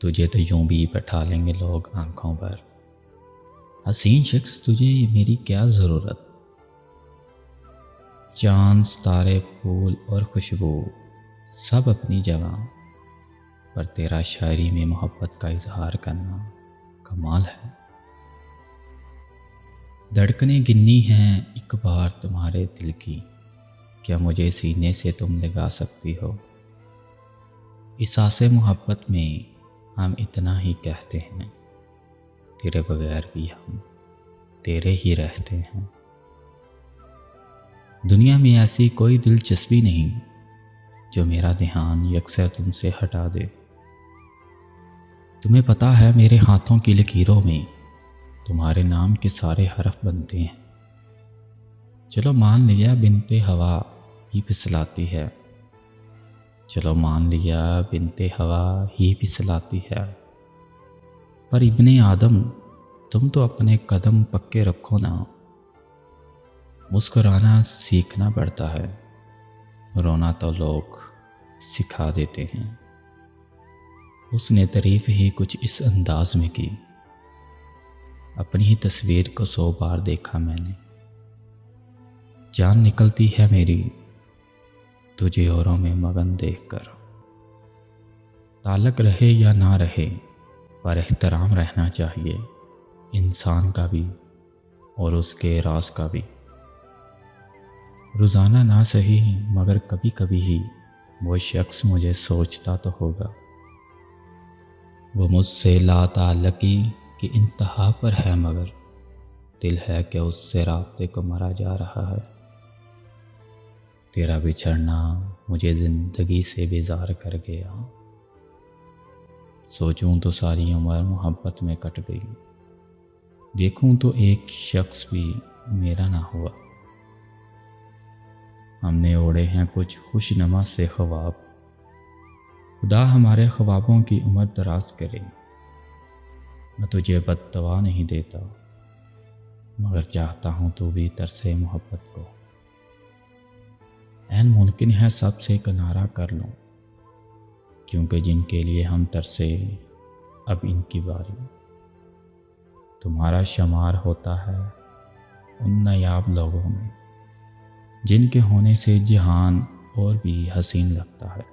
तुझे तो यूं भी बैठा लेंगे लोग आंखों पर। हसीन शख्स तुझे मेरी क्या ज़रूरत। चांद तारे फूल और खुशबू सब अपनी जगह, पर तेरा शायरी में मोहब्बत का इजहार करना कमाल है। धड़कनें गिननी हैं एक बार तुम्हारे दिल की, क्या मुझे सीने से तुम लगा सकती हो। इस आसे मोहब्बत में हम इतना ही कहते हैं, तेरे बगैर भी हम तेरे ही रहते हैं। दुनिया में ऐसी कोई दिलचस्पी नहीं जो मेरा ध्यान यकसर तुमसे हटा दे। तुम्हें पता है मेरे हाथों की लकीरों में तुम्हारे नाम के सारे हरफ बनते हैं। चलो मान लिया बिनते हवा ही फिसलाती है, चलो मान लिया बिनते हवा ही फिसलाती है, पर इब्ने आदम तुम तो अपने कदम पक्के रखो ना। मुस्कुराना सीखना पड़ता है, रोना तो लोग सिखा देते हैं। उसने तारीफ ही कुछ इस अंदाज में की, अपनी ही तस्वीर को 100 बार देखा मैंने। जान निकलती है मेरी तुझे औरों में मगन देखकर। ताल्लुक रहे या ना रहे, पर एहतराम रहना चाहिए इंसान का भी और उसके राज का भी। रोज़ाना ना सही मगर कभी कभी ही वो शख्स मुझे सोचता तो होगा। वो मुझसे लाताल्लुकी की इंतहा पर है, मगर दिल है कि उससे राब्ते को मरा जा रहा है। तेरा बिछड़ना मुझे ज़िंदगी से बेजार कर गया। सोचूं तो सारी उम्र मोहब्बत में कट गई, देखूं तो एक शख्स भी मेरा ना हुआ। हमने ओढ़े हैं कुछ खुशनुमा से ख्वाब, खुदा हमारे ख्वाबों की उम्र दराज करे। मैं तुझे बद्दुआ नहीं देता, मगर चाहता हूँ तू भी तरसे मोहब्बत को। ऐन मुमकिन है सबसे किनारा कर लूँ, क्योंकि जिनके लिए हम तरसे अब इनकी बारी। तुम्हारा शुमार होता है उन नायाब लोगों में, जिनके होने से जहान और भी हसीन लगता है।